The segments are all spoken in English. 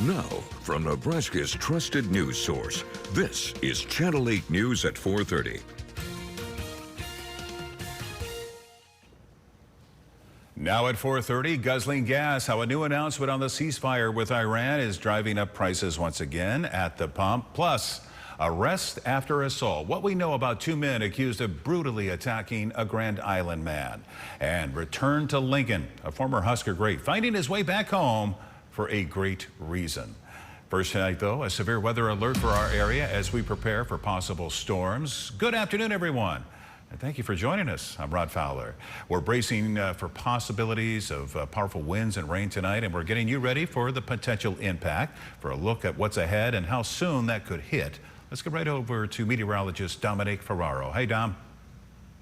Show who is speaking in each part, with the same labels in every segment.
Speaker 1: Now, from Nebraska's trusted news source, this is Channel 8 News at 4:30.
Speaker 2: Now at 4:30, guzzling gas, how a new announcement on the ceasefire with Iran is driving up prices once again at the pump. Plus, arrest after assault. What we know about two men accused of brutally attacking a Grand Island man. And return to Lincoln, a former Husker great, finding his way back home for a great reason. First tonight, though, a severe weather alert for our area as we prepare for possible storms. Good afternoon, everyone. And thank you for joining us. I'm Rod Fowler. We're bracing for possibilities of powerful winds and rain tonight, and we're getting you ready for the potential impact. For a look at what's ahead and how soon that could hit, let's get right over to meteorologist Dominic Ferraro. Hey, Dom.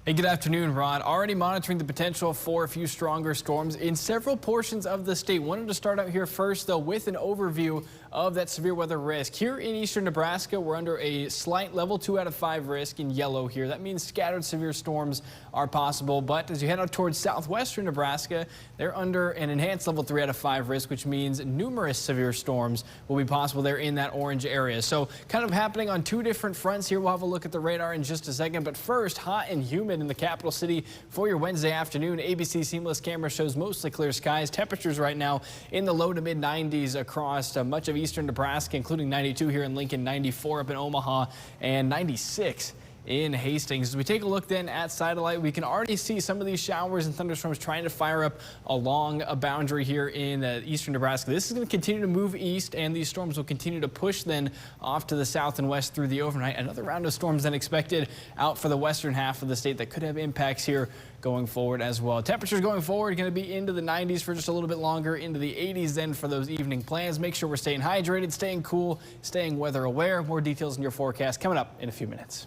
Speaker 3: Hey, good afternoon, Rod. Already monitoring the potential for a few stronger storms in several portions of the state. Wanted to start out here first, though, with an overview of that severe weather risk. Here in eastern Nebraska, we're under a slight level 2 out of 5 risk in yellow here. That means scattered severe storms are possible. But as you head out towards southwestern Nebraska, they're under an enhanced level 3 out of 5 risk, which means numerous severe storms will be possible there in that orange area. So kind of happening on two different fronts here. We'll have a look at the radar in just a second. But first, hot and humid in the capital city for your Wednesday afternoon. ABC Seamless camera shows mostly clear skies. Temperatures right now in the low to mid 90s across much of eastern Nebraska, including 92 here in Lincoln, 94 up in Omaha, and 96 in Hastings. As we take a look then at satellite, we can already see some of these showers and thunderstorms trying to fire up along a boundary here in eastern Nebraska. This is going to continue to move east, and these storms will continue to push then off to the south and west through the overnight. Another round of storms then expected out for the western half of the state that could have impacts here going forward as well. Temperatures going forward going to be into the 90s for just a little bit longer, into the 80s then for those evening plans. Make sure we're staying hydrated, staying cool, staying weather aware. More details in your forecast coming up in a few minutes.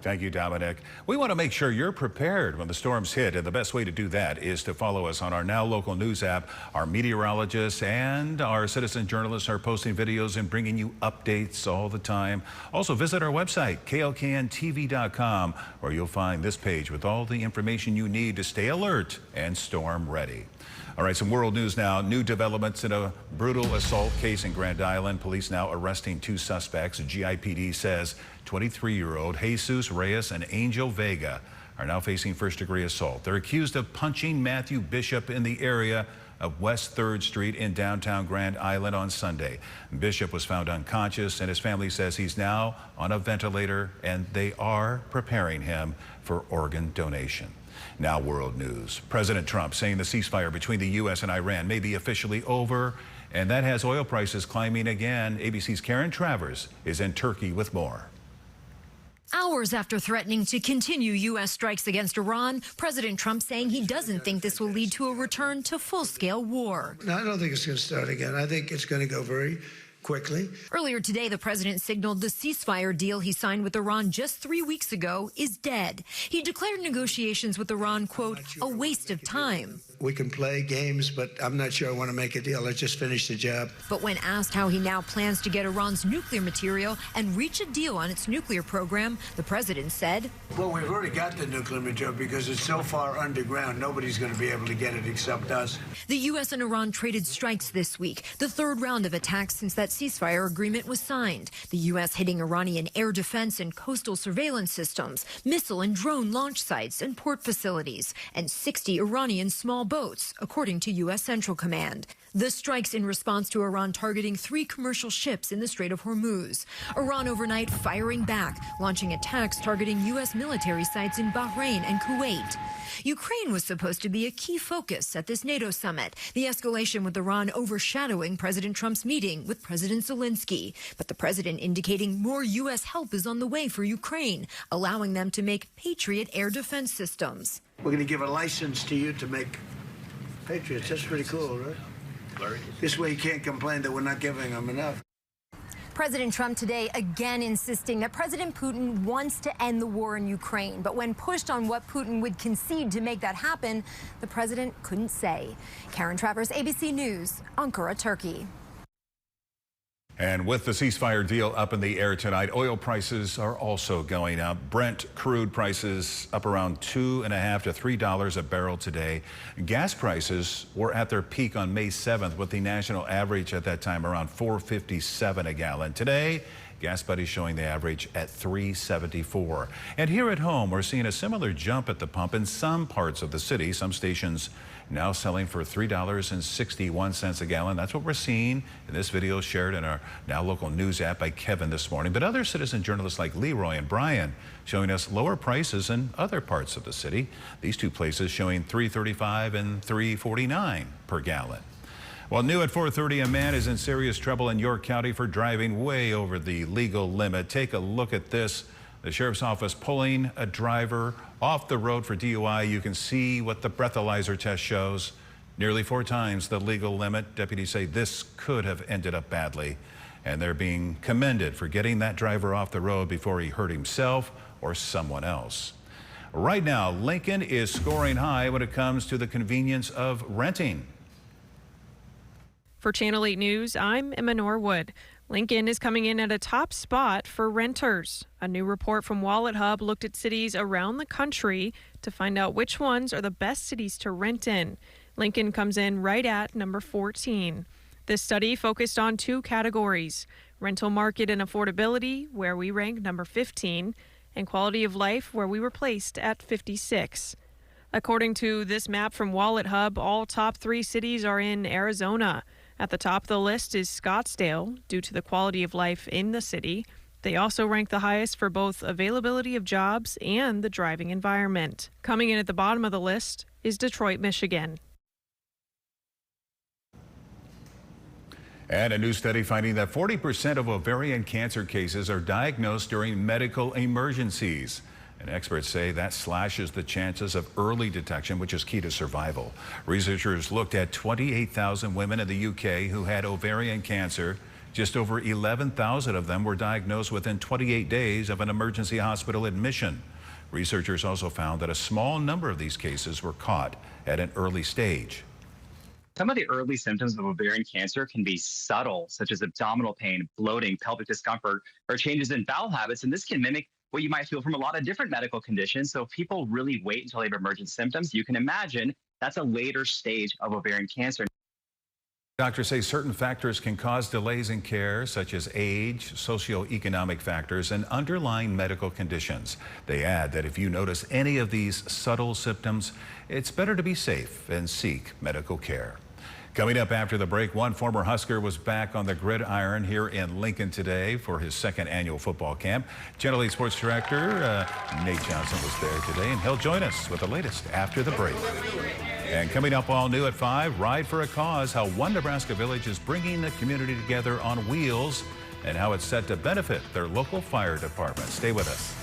Speaker 2: Thank you, Dominic. We want to make sure you're prepared when the storms hit, and the best way to do that is to follow us on our Now Local News app. Our meteorologists and our citizen journalists are posting videos and bringing you updates all the time. Also, visit our website, klkntv.com, where you'll find this page with all the information you need to stay alert and storm ready. All right, some world news now. New developments in a brutal assault case in Grand Island. Police now arresting two suspects. GIPD says 23-year-old Jesus Reyes and Angel Vega are now facing first-degree assault. They're accused of punching Matthew Bishop in the area of West 3rd Street in downtown Grand Island on Sunday. Bishop was found unconscious, and his family says he's now on a ventilator, and they are preparing him for organ donation. Now world news. President Trump saying the ceasefire between the U.S. and Iran may be officially over, and that has oil prices climbing again. ABC's Karen Travers is in Turkey with more.
Speaker 4: Hours after threatening to continue U.S. strikes against Iran, President Trump saying he doesn't think this will lead to a return to full-scale war.
Speaker 5: No, I don't think it's going to start again. I think it's going to go very quickly.
Speaker 4: Earlier today, the president signaled the ceasefire deal he signed with Iran just 3 weeks ago is dead. He declared negotiations with Iran, quote, a waste of time.
Speaker 5: We can play games, but I'm not sure I want to make a deal. Let's just finish the job.
Speaker 4: But when asked how he now plans to get Iran's nuclear material and reach a deal on its nuclear program, the president said,
Speaker 5: well, we've already got the nuclear material because it's so far underground, nobody's going to be able to get it except us.
Speaker 4: The U.S. and Iran traded strikes this week, the third round of attacks since that ceasefire agreement was signed. The U.S. hitting Iranian air defense and coastal surveillance systems, missile and drone launch sites and port facilities, and 60 Iranian small boats, according to U.S. Central Command. The strikes in response to Iran targeting 3 commercial ships in the Strait of Hormuz. Iran overnight firing back, launching attacks targeting U.S. military sites in Bahrain and Kuwait. Ukraine was supposed to be a key focus at this NATO summit, the escalation with Iran overshadowing President Trump's meeting with President Zelensky. But the president indicating more U.S. help is on the way for Ukraine, allowing them to make Patriot air defense systems.
Speaker 5: We're going to give a license to you to make Patriots. That's pretty cool, right? This way you can't complain that we're not giving them enough.
Speaker 4: President Trump today again insisting that President Putin wants to end the war in Ukraine. But when pushed on what Putin would concede to make that happen, the president couldn't say. Karen Travers, ABC News, Ankara, Turkey.
Speaker 2: And with the ceasefire deal up in the air tonight, oil prices are also going up. Brent crude prices up around $2.5 to $3 a barrel today. Gas prices were at their peak on May 7th, with the national average at that time around $4.57 a gallon. Today, Gas Buddy's showing the average at $3.74. And here at home, we're seeing a similar jump at the pump in some parts of the city. Some stations now selling for $3.61 a gallon. That's what we're seeing in this video shared in our Now Local News app by Kevin this morning. But other citizen journalists like Leroy and Brian showing us lower prices in other parts of the city. These two places showing $3.35 and $3.49 per gallon. Well, new at 4:30, a man is in serious trouble in York County for driving way over the legal limit. Take a look at this. The sheriff's office pulling a driver off the road for DUI. You can see what the breathalyzer test shows. Nearly 4 times the legal limit. Deputies say this could have ended up badly, and they're being commended for getting that driver off the road before he hurt himself or someone else. Right now, Lincoln is scoring high when it comes to the convenience of renting.
Speaker 6: For Channel 8 News, I'm Emma Norwood. Lincoln is coming in at a top spot for renters. A new report from Wallet Hub looked at cities around the country to find out which ones are the best cities to rent in. Lincoln comes in right at number 14. This study focused on 2 categories: rental market and affordability, where we ranked number 15, and quality of life, where we were placed at 56. According to this map from Wallet Hub, all top 3 cities are in Arizona. At the top of the list is Scottsdale, due to the quality of life in the city. They also rank the highest for both availability of jobs and the driving environment. Coming in at the bottom of the list is Detroit, Michigan.
Speaker 2: And a new study finding that 40% of ovarian cancer cases are diagnosed during medical emergencies. And experts say that slashes the chances of early detection, which is key to survival. Researchers looked at 28,000 women in the UK who had ovarian cancer. Just over 11,000 of them were diagnosed within 28 days of an emergency hospital admission. Researchers also found that a small number of these cases were caught at an early stage.
Speaker 7: Some of the early symptoms of ovarian cancer can be subtle, such as abdominal pain, bloating, pelvic discomfort, or changes in bowel habits, and this can mimic what you might feel from a lot of different medical conditions. So if people really wait until they have emergent symptoms, you can imagine that's a later stage of ovarian cancer.
Speaker 2: Doctors say certain factors can cause delays in care, such as age, socioeconomic factors, and underlying medical conditions. They add that if you notice any of these subtle symptoms, it's better to be safe and seek medical care. Coming up after the break, one former Husker was back on the gridiron here in Lincoln today for his 2nd annual football camp. Channel 8 Sports Director Nate Johnson was there today, and he'll join us with the latest after the break. And coming up all new at 5, Ride for a Cause, how one Nebraska village is bringing the community together on wheels and how it's set to benefit their local fire department. Stay with us.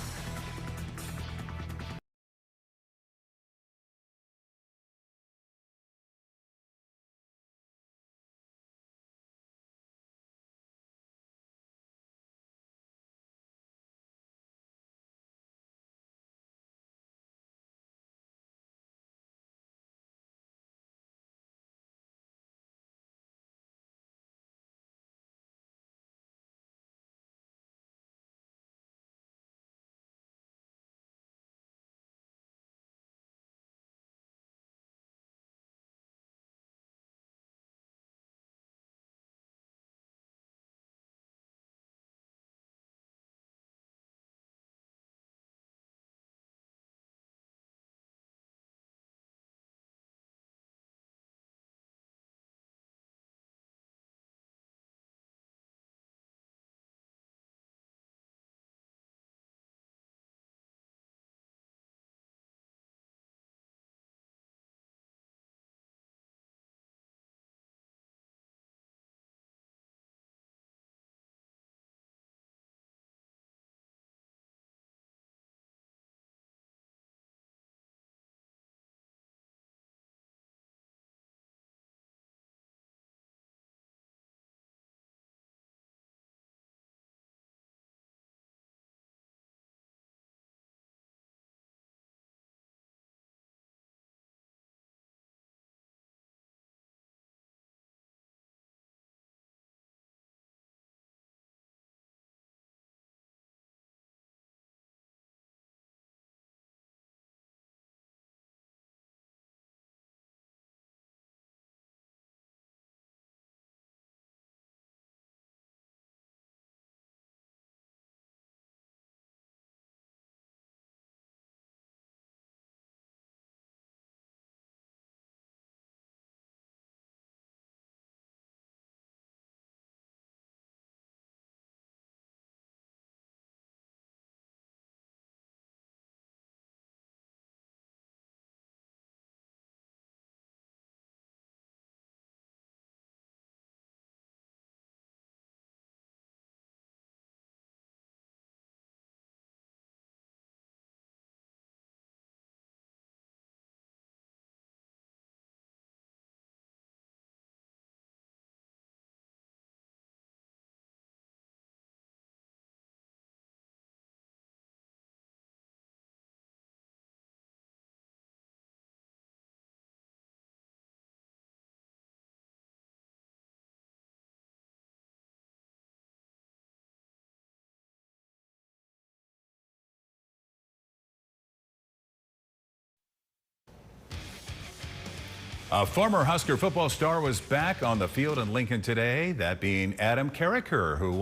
Speaker 2: A former Husker football star was back on the field in Lincoln today, that being Adam Carricker, who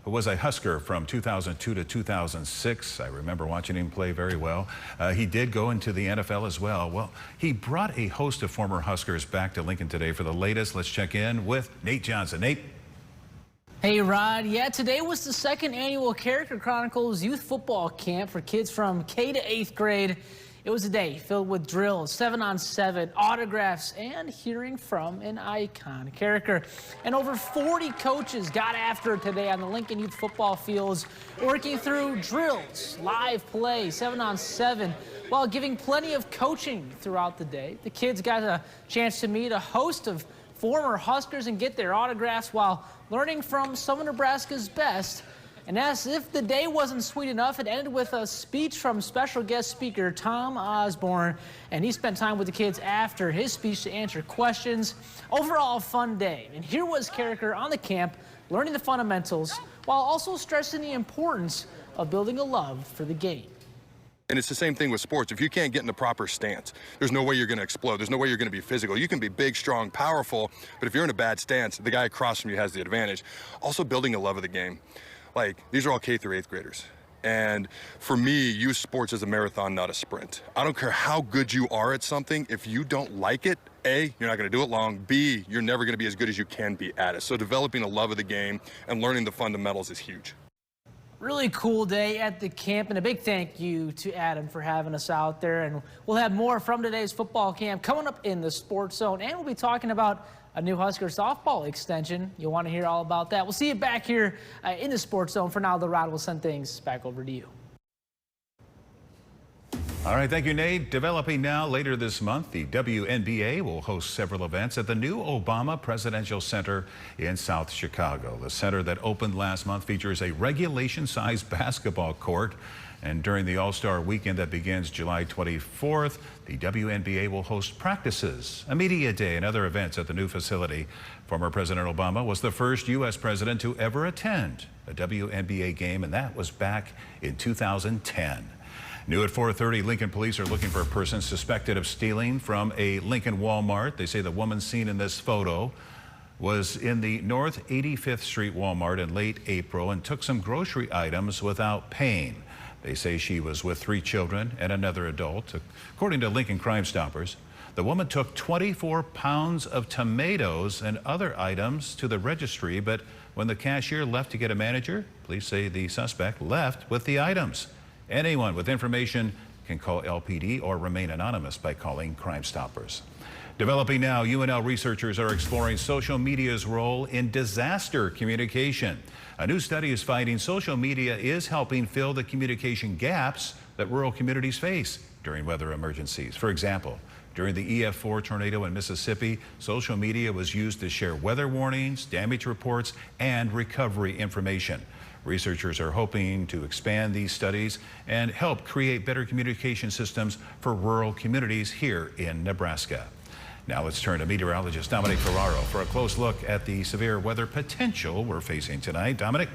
Speaker 2: was a Husker from 2002 to 2006. I remember watching him play very well. He did go into the NFL as well. Well, he brought a host of former Huskers back to Lincoln today for the latest. Let's check in with Nate Johnson. Nate.
Speaker 8: Hey, Rod. Yeah, today was the second annual Character Chronicles Youth Football Camp for kids from K to 8th grade. It was a day filled with drills, 7-on-7, autographs, and hearing from an icon, Carricker. And over 40 coaches got after it today on the Lincoln Youth football fields, working through drills, live play, 7-on-7, while giving plenty of coaching throughout the day. The kids got a chance to meet a host of former Huskers and get their autographs while learning from some of Nebraska's best. And as if the day wasn't sweet enough, it ended with a speech from special guest speaker Tom Osborne, and he spent time with the kids after his speech to answer questions. Overall, a fun day. And here was Carricker on the camp, learning the fundamentals, while also stressing the importance of building a love for the game.
Speaker 9: And it's the same thing with sports. If you can't get in the proper stance, there's no way you're going to explode. There's no way you're going to be physical. You can be big, strong, powerful, but if you're in a bad stance, the guy across from you has the advantage. Also building a love of the game. Like, these are all K through 8th graders. And for me, youth sports is a marathon, not a sprint. I don't care how good you are at something. If you don't like it, A, you're not going to do it long. B, you're never going to be as good as you can be at it. So developing a love of the game and learning the fundamentals is huge.
Speaker 8: Really cool day at the camp, and a big thank you to Adam for having us out there. And we'll have more from today's football camp coming up in the Sports Zone, and we'll be talking about a new Husker softball extension. You'll want to hear all about that. We'll see you back here in the Sports Zone. For now, the Rod will send things back over to you.
Speaker 2: All right, thank you, Nate. Developing now, later this month, the WNBA will host several events at the new Obama Presidential Center in South Chicago. The center that opened last month features a regulation-sized basketball court. And during the All-Star weekend that begins July 24th, the WNBA will host practices, a media day, and other events at the new facility. Former President Obama was the first U.S. president to ever attend a WNBA game, and that was back in 2010. New at 4:30, Lincoln police are looking for a person suspected of stealing from a Lincoln Walmart. They say the woman seen in this photo was in the North 85th Street Walmart in late April and took some grocery items without paying. They say she was with 3 children and another adult. According to Lincoln Crime Stoppers, the woman took 24 pounds of tomatoes and other items to the registry, but when the cashier left to get a manager, police say the suspect left with the items. Anyone with information can call LPD or remain anonymous by calling Crime Stoppers. Developing now, UNL researchers are exploring social media's role in disaster communication. A new study is finding social media is helping fill the communication gaps that rural communities face during weather emergencies. For example, during the EF4 tornado in Mississippi, social media was used to share weather warnings, damage reports, and recovery information. Researchers are hoping to expand these studies and help create better communication systems for rural communities here in Nebraska. Now let's turn to meteorologist Dominic Ferraro for a close look at the severe weather potential we're facing tonight. Dominic?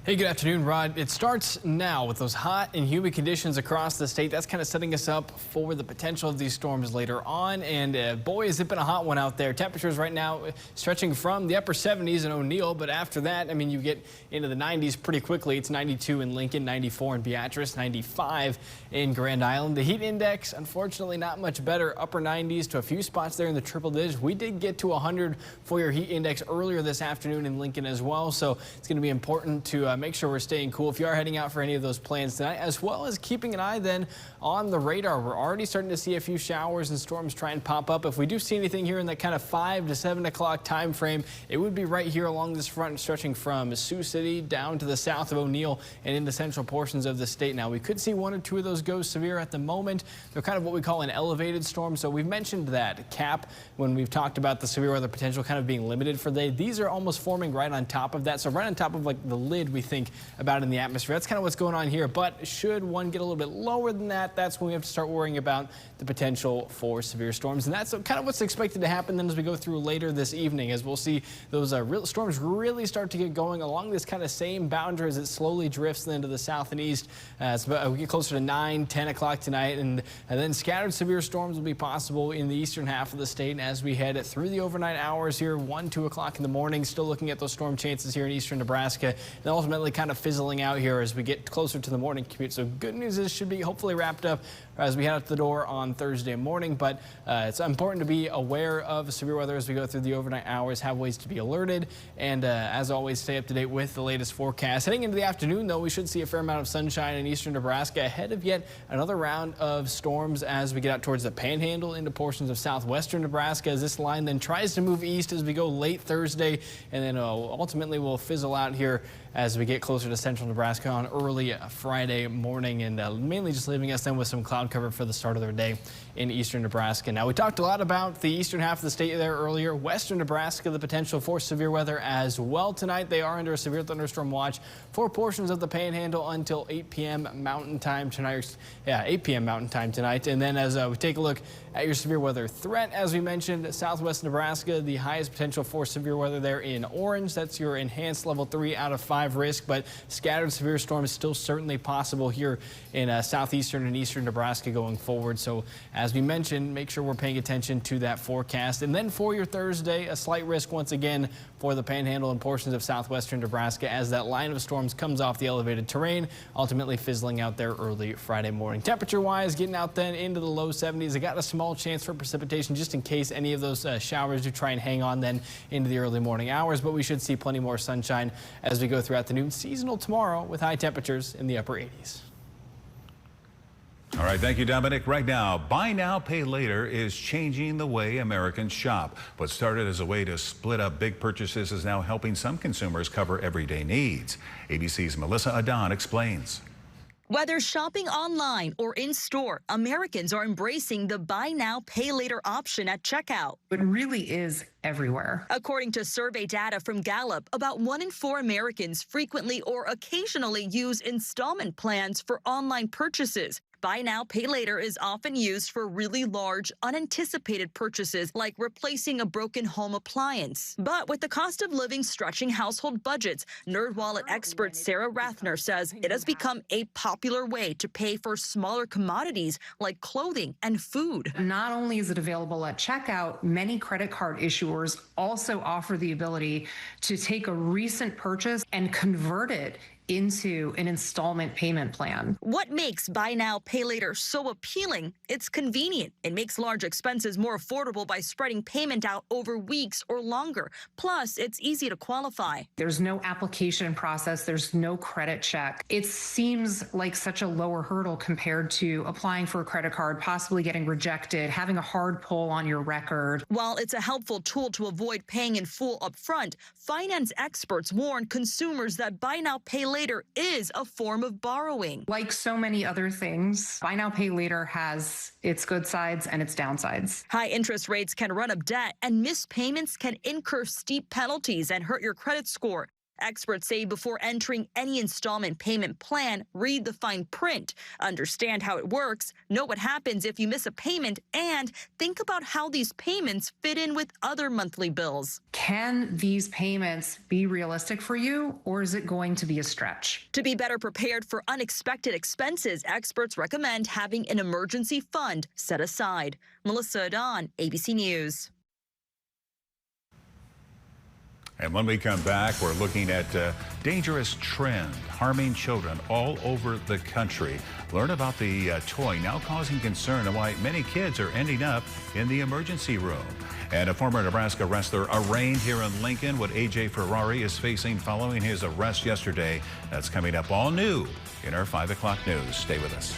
Speaker 3: Hey, good afternoon, Rod. It starts now with those hot and humid conditions across the state. That's kind of setting us up for the potential of these storms later on. And boy, has it been a hot one out there. Temperatures right now stretching from the upper 70s in O'Neill. But after that, I mean, you get into the 90s pretty quickly. It's 92 in Lincoln, 94 in Beatrice, 95 in Grand Island. The heat index, unfortunately, not much better. Upper 90s to a few spots there in the triple digits. We did get to 100 for your heat index earlier this afternoon in Lincoln as well. So it's going to be important to make sure we're staying cool if you are heading out for any of those plans tonight, as well as keeping an eye then on the radar. We're already starting to see a few showers and storms try and pop up. If we do see anything here in that kind of 5 to 7 o'clock time frame, it would be right here along this front, stretching from Sioux City down to the south of O'Neill and into central portions of the state. Now, we could see 1 or 2 of those go severe at the moment. They're kind of what we call an elevated storm. So we've mentioned that cap when we've talked about the severe weather potential kind of being limited for the day. These are almost forming right on top of that. So right on top of like the lid we really think about in the atmosphere. That's kind of what's going on here. But should one get a little bit lower than that, that's when we have to start worrying about the potential for severe storms. And that's kind of what's expected to happen then as we go through later this evening, as we'll see those real storms really start to get going along this kind of same boundary as it slowly drifts into the south and east. We get closer to 9, 10 o'clock tonight, and then scattered severe storms will be possible in the eastern half of the state as we head through the overnight hours here, 1, 2 o'clock in the morning. Still looking at those storm chances here in eastern Nebraska, and ultimately kind of fizzling out here as we get closer to the morning commute. So good news is should be hopefully wrapped up as we head out the door on Thursday morning. But it's important to be aware of severe weather as we go through the overnight hours, have ways to be alerted, and as always, stay up to date with the latest forecast. Heading into the afternoon, though, we should see a fair amount of sunshine in eastern Nebraska ahead of yet another round of storms as we get out towards the Panhandle into portions of southwestern Nebraska, as this line then tries to move east as we go late Thursday, and then ultimately will fizzle out here as we get closer to central Nebraska on early Friday morning, and mainly just leaving us then with some cloud cover for the start of their day in eastern Nebraska. Now, we talked a lot about the eastern half of the state there earlier. Western Nebraska, the potential for severe weather as well tonight. They are under a severe thunderstorm watch for portions of the Panhandle until 8 p.m. Mountain Time tonight. 8 p.m. Mountain Time tonight. And then as we take a look at your severe weather threat, as we mentioned, southwest Nebraska, the highest potential for severe weather there in orange. That's your enhanced level 3 out of 5 risk, but scattered severe storms still certainly possible here in southeastern and eastern Nebraska going forward. So as we mentioned, make sure we're paying attention to that forecast. And then for your Thursday, a slight risk once again for the Panhandle and portions of southwestern Nebraska as that line of storms comes off the elevated terrain, ultimately fizzling out there early Friday morning. Temperature-wise, getting out then into the low 70s. I got a small chance for precipitation just in case any of those showers do try and hang on then into the early morning hours, but we should see plenty more sunshine as we go throughout the noon. Seasonal tomorrow with high temperatures in the upper 80s.
Speaker 2: All right, thank you, Dominic. Right now, buy now, pay later is changing the way Americans shop. What started as a way to split up big purchases is now helping some consumers cover everyday needs. ABC's Melissa Adon explains.
Speaker 10: Whether shopping online or in store, Americans are embracing the buy now, pay later option at checkout.
Speaker 11: It really is everywhere.
Speaker 10: According to survey data from Gallup, about 1 in 4 Americans frequently or occasionally use installment plans for online purchases. Buy now, pay later is often used for really large, unanticipated purchases like replacing a broken home appliance. But with the cost of living stretching household budgets, NerdWallet expert Sarah Rathner says it has become a popular way to pay for smaller commodities like clothing and food.
Speaker 11: Not only is it available at checkout, many credit card issuers also offer the ability to take a recent purchase and convert it into an installment payment plan.
Speaker 10: What makes buy now, pay later so appealing? It's convenient. It makes large expenses more affordable by spreading payment out over weeks or longer. Plus, it's easy to qualify.
Speaker 11: There's no application process. There's no credit check. It seems like such a lower hurdle compared to applying for a credit card, possibly getting rejected, having a hard pull on your record.
Speaker 10: While it's a helpful tool to avoid paying in full upfront, finance experts warn consumers that buy now, pay later is a form of borrowing.
Speaker 11: Like so many other things, buy now, pay later has its good sides and its downsides.
Speaker 10: High interest rates can run up debt, and missed payments can incur steep penalties and hurt your credit score. Experts say before entering any installment payment plan, read the fine print, understand how it works, know what happens if you miss a payment, and think about how these payments fit in with other monthly bills.
Speaker 11: Can these payments be realistic for you, or is it going to be a stretch?
Speaker 10: To be better prepared for unexpected expenses, experts recommend having an emergency fund set aside. Melissa Adon, ABC News.
Speaker 2: And when we come back, we're looking at a dangerous trend harming children all over the country. Learn about the toy now causing concern and why many kids are ending up in the emergency room. And a former Nebraska wrestler arraigned here in Lincoln. What A.J. Ferrari is facing following his arrest yesterday. That's coming up all new in our 5 o'clock news. Stay with us.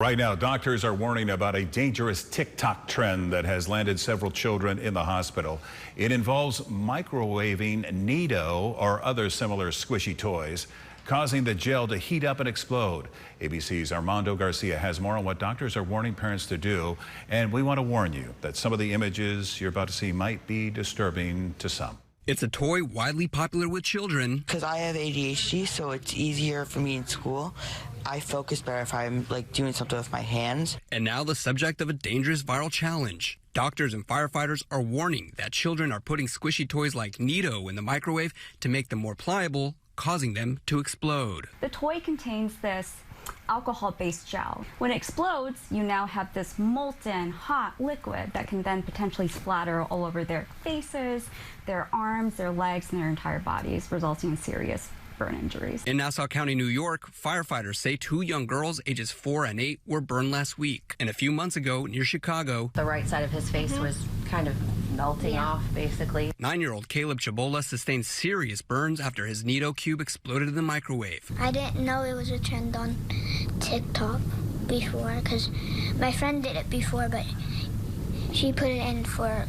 Speaker 2: Right now, doctors are warning about a dangerous TikTok trend that has landed several children in the hospital. It involves microwaving Nido or other similar squishy toys, causing the gel to heat up and explode. ABC's Armando Garcia has more on what doctors are warning parents to do, and we want to warn you that some of the images you're about to see might be disturbing to some.
Speaker 12: It's a toy widely popular with children.
Speaker 13: Because I have ADHD, so it's easier for me in school. I focus better if I'm doing something with my hands.
Speaker 12: And now the subject of a dangerous viral challenge. Doctors and firefighters are warning that children are putting squishy toys like Nido in the microwave to make them more pliable, causing them to explode.
Speaker 14: The toy contains this alcohol-based gel. When it explodes, you now have this molten, hot liquid that can then potentially splatter all over their faces, their arms, their legs, and their entire bodies, resulting in serious burn injuries.
Speaker 12: In Nassau County, New York, firefighters say 2 young girls ages 4 and 8 were burned last week. And a few months ago, near Chicago,
Speaker 15: the right side of his face was kind of melting off, basically.
Speaker 12: 9-year-old Caleb Chabola sustained serious burns after his Nido cube exploded in the microwave.
Speaker 16: I didn't know it was a trend on TikTok before, because my friend did it before, but she put it in for,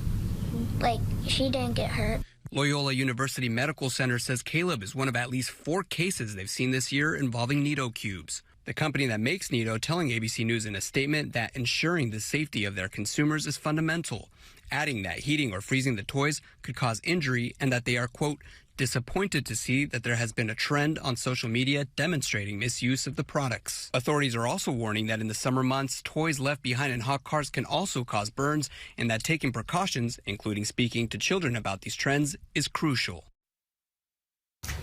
Speaker 16: she didn't get hurt.
Speaker 12: Loyola University Medical Center says Caleb is one of at least 4 cases they've seen this year involving Nido cubes. The company that makes Nido telling ABC News in a statement that ensuring the safety of their consumers is fundamental, adding that heating or freezing the toys could cause injury and that they are, quote, disappointed to see that there has been a trend on social media demonstrating misuse of the products. Authorities are also warning that in the summer months, toys left behind in hot cars can also cause burns and that taking precautions, including speaking to children about these trends, is crucial.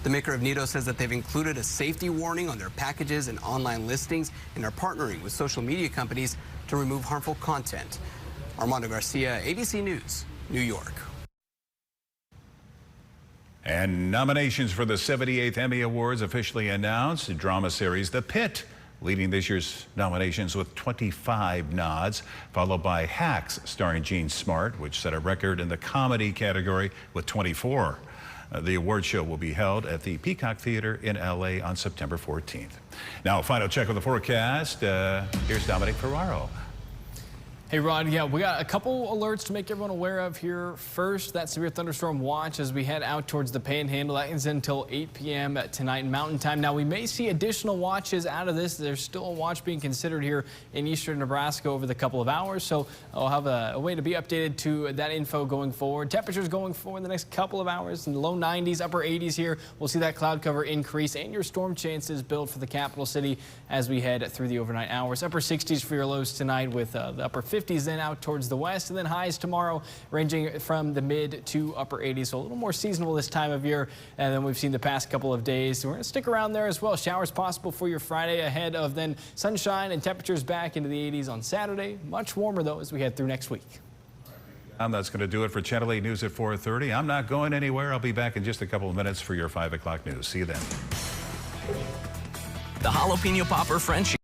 Speaker 12: The maker of Nido says that they've included a safety warning on their packages and online listings and are partnering with social media companies to remove harmful content. Armando Garcia, ABC News, New York.
Speaker 2: And nominations for the 78th Emmy Awards officially announced. Drama series The Pit leading this year's nominations with 25 nods, followed by Hacks starring Gene Smart, which set a record in the comedy category with 24. The award show will be held at the Peacock Theater in LA on September 14th. Now, a final check of the forecast. Here's Dominic Ferraro.
Speaker 3: Hey, Rod, yeah, we got a couple alerts to make everyone aware of here. First, that severe thunderstorm watch as we head out towards the Panhandle. That is until 8 p.m. tonight Mountain Time. Now, we may see additional watches out of this. There's still a watch being considered here in eastern Nebraska over the couple of hours, so I'll have a way to be updated to that info going forward. Temperatures going forward the next couple of hours in the low 90s, upper 80s here. We'll see that cloud cover increase and your storm chances build for the capital city as we head through the overnight hours. Upper 60s for your lows tonight with the upper 50s then out towards the west, and then highs tomorrow ranging from the mid to upper 80s, so a little more seasonal this time of year than we've seen the past couple of days. So we're going to stick around there as well. Showers possible for your Friday ahead of then sunshine and temperatures back into the 80s on Saturday. Much warmer though as we head through next week.
Speaker 2: And that's going to do it for Channel 8 News at 4:30. I'm not going anywhere. I'll be back in just a couple of minutes for your 5 o'clock news. See you then.
Speaker 17: The Jalapeno Popper Frenchie.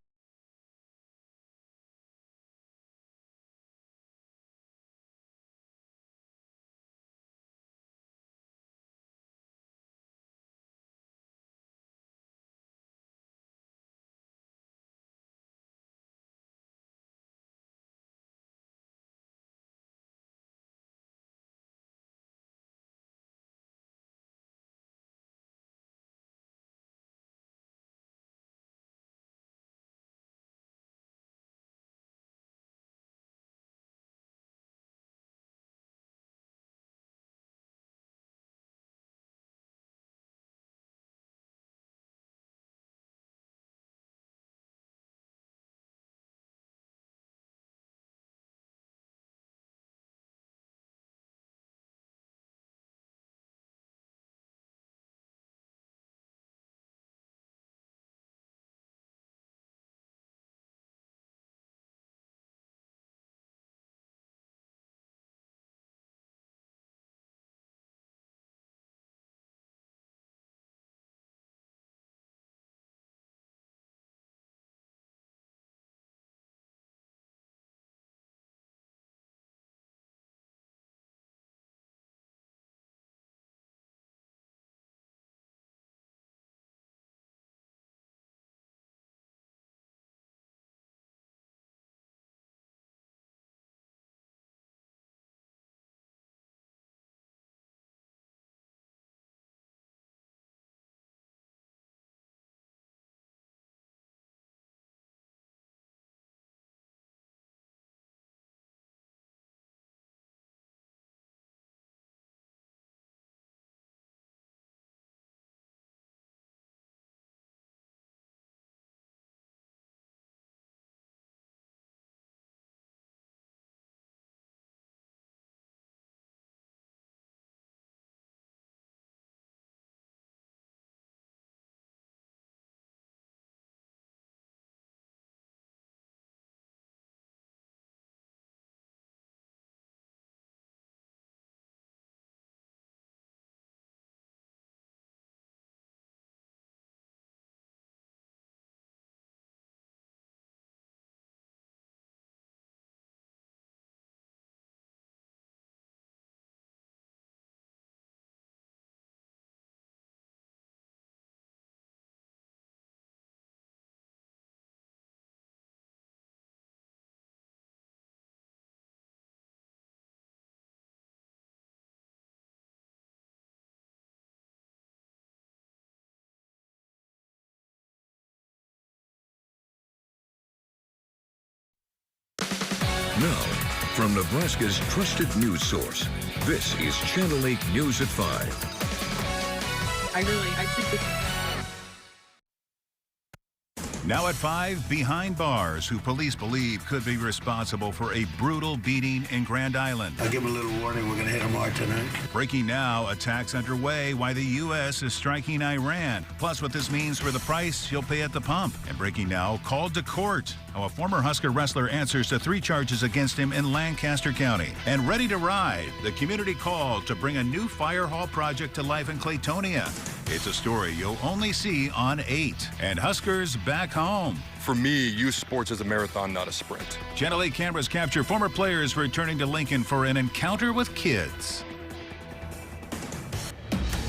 Speaker 1: From Nebraska's trusted news source, this is Channel 8 News at 5.
Speaker 2: Now at 5, behind bars, who police believe could be responsible for a brutal beating in Grand Island.
Speaker 5: I'll give them a little warning. We're going to hit them hard tonight.
Speaker 2: Breaking now, attacks underway, why the U.S. is striking Iran. Plus what this means for the price you'll pay at the pump. And breaking now, called to court. How a former Husker wrestler answers to 3 charges against him in Lancaster County. And ready to ride, the community called to bring a new fire hall project to life in Claytonia. It's a story you'll only see on 8. And Huskers back home.
Speaker 9: For me, youth sports is a marathon, not a sprint.
Speaker 2: Channel 8 cameras capture former players returning to Lincoln for an encounter with kids.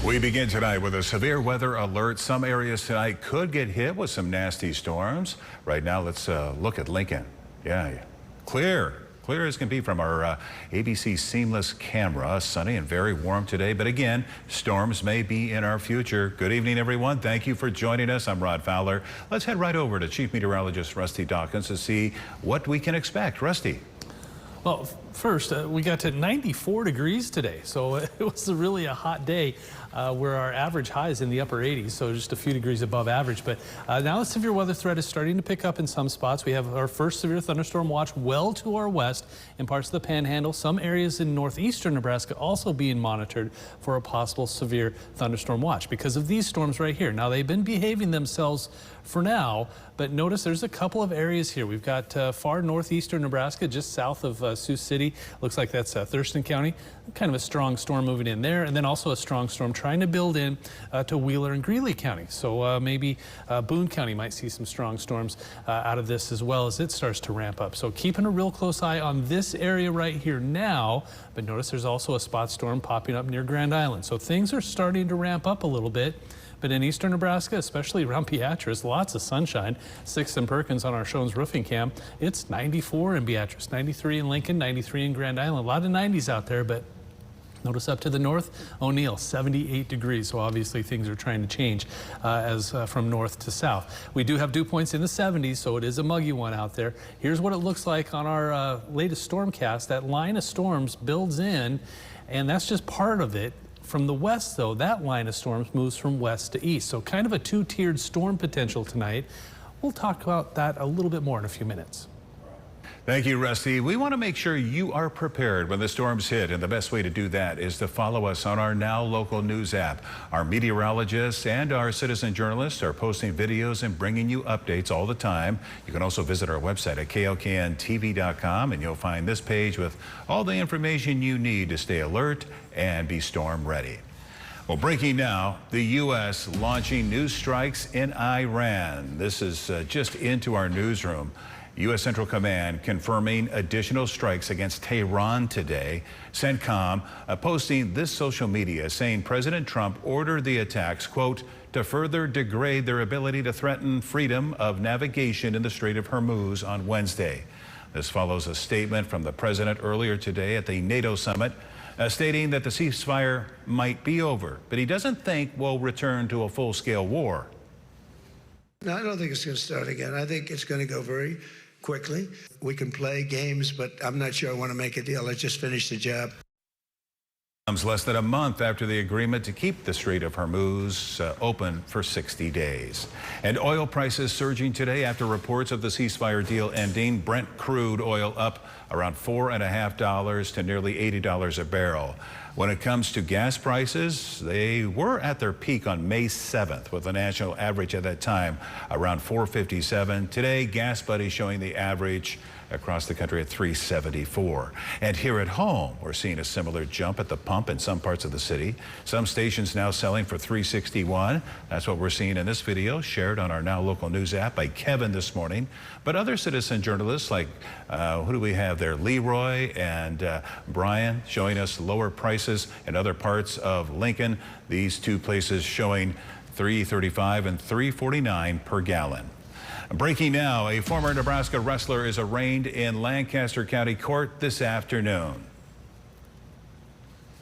Speaker 2: We begin tonight with a severe weather alert. Some areas tonight could get hit with some nasty storms. Right now, let's look at Lincoln. Yeah, clear as can be from our ABC Seamless camera. Sunny and very warm today, but again, storms may be in our future. Good evening, everyone. Thank you for joining us. I'm Rod Fowler. Let's head right over to Chief Meteorologist Rusty Dawkins to see what we can expect. Rusty.
Speaker 18: Well, first, we got to 94 degrees today, so it was really a hot day where our average high is in the upper 80s, so just a few degrees above average. But now the severe weather threat is starting to pick up in some spots. We have our first severe thunderstorm watch well to our west in parts of the Panhandle. Some areas in northeastern Nebraska also being monitored for a possible severe thunderstorm watch because of these storms right here. Now, they've been behaving themselves for now, but notice there's a couple of areas here. We've got far northeastern Nebraska, just south of Sioux City. Looks like that's Thurston County. Kind of a strong storm moving in there, and then also a strong storm trying to build in to Wheeler and Greeley County. So maybe Boone County might see some strong storms out of this as well as it starts to ramp up. So keeping a real close eye on this area right here now, but notice there's also a spot storm popping up near Grand Island. So things are starting to ramp up a little bit. But in eastern Nebraska, especially around Beatrice, lots of sunshine. 6th and Perkins on our Shones roofing cam. It's 94 in Beatrice, 93 in Lincoln, 93 in Grand Island. A lot of 90s out there, but notice up to the north, O'Neill, 78 degrees. So obviously things are trying to change from north to south. We do have dew points in the 70s, so it is a muggy one out there. Here's what it looks like on our latest stormcast. That line of storms builds in, and that's just part of it. From the west, though, that line of storms moves from west to east. So kind of a 2-tiered storm potential tonight. We'll talk about that a little bit more in a few minutes.
Speaker 2: Thank you, Rusty. We want to make sure you are prepared when the storms hit, and the best way to do that is to follow us on our Now Local News app. Our meteorologists and our citizen journalists are posting videos and bringing you updates all the time. You can also visit our website at klkntv.com, and you'll find this page with all the information you need to stay alert and be storm ready. Well, breaking now, the U.S. launching new strikes in Iran. This is just into our newsroom. U.S. Central Command confirming additional strikes against Tehran today. CENTCOM posting this social media saying President Trump ordered the attacks, quote, to further degrade their ability to threaten freedom of navigation in the Strait of Hormuz on Wednesday. This follows a statement from the president earlier today at the NATO summit stating that the ceasefire might be over, but he doesn't think we'll return to a full-scale war.
Speaker 5: No, I don't think it's going to start again. I think it's going to go very quickly. We can play games, but I'm not sure I want to make a deal. Let's just finish the job.
Speaker 2: Comes less than a month after the agreement to keep the Strait of Hormuz open for 60 days. And oil prices surging today after reports of the ceasefire deal ending. Brent crude oil up around $4.50 to nearly $80 a barrel. When it comes to gas prices, they were at their peak on May 7th, with the national average at that time around $4.57. Today, Gas Buddy showing the average across the country at $3.74. And here at home, we're seeing a similar jump at the pump in some parts of the city. Some stations now selling for $3.61. That's what we're seeing in this video shared on our Now Local News app by Kevin this morning. But other citizen journalists like, who do we have there? Leroy and Brian showing us lower prices in other parts of Lincoln. These two places showing $3.35 and $3.49 per gallon. Breaking now, a former Nebraska wrestler is arraigned in Lancaster County Court this afternoon.